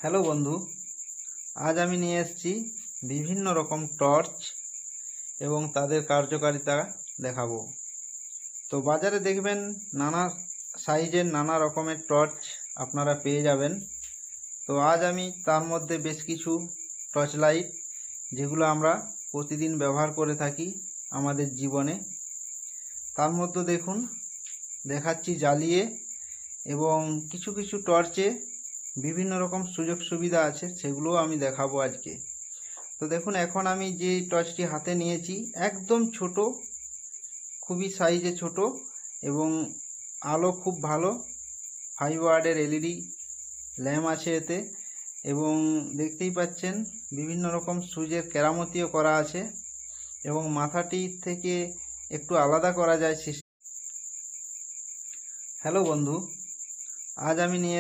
Hello বন্ধু, আজ আমি নিয়ে এসেছি বিভিন্ন রকম টর্চ এবং তাদের কার্যকারিতা দেখাবো। তো বাজারে দেখবেন নানা সাইজের নানা রকমের টর্চ আপনারা পেয়ে যাবেন। তো আজ আমি তার মধ্যে বেশ কিছু টর্চ লাইট যেগুলো আমরা প্রতিদিন ব্যবহার করে থাকি আমাদের জীবনে, তার মধ্যে দেখুন দেখাচ্ছি জ্বালিয়ে, এবং কিছু কিছু টর্চে বিভিন্ন রকম সুযোগ সুবিধা আছে, সেগুলোও আমি দেখাবো আজকে। তো দেখুন, এখন আমি যে টর্চটি হাতে নিয়েছি একদম ছোট, খুবই সাইজে ছোট, এবং আলো খুব ভালো। 5 ওয়াটের এলইডি ল্যাম্প আছে এতে, এবং দেখতেই পাচ্ছেন বিভিন্ন রকম সুইচের কেরামতিও করা আছে, এবং মাথাটি থেকে একটু আলাদা করা যায়। হ্যালো বন্ধু, আজ আমি নিয়ে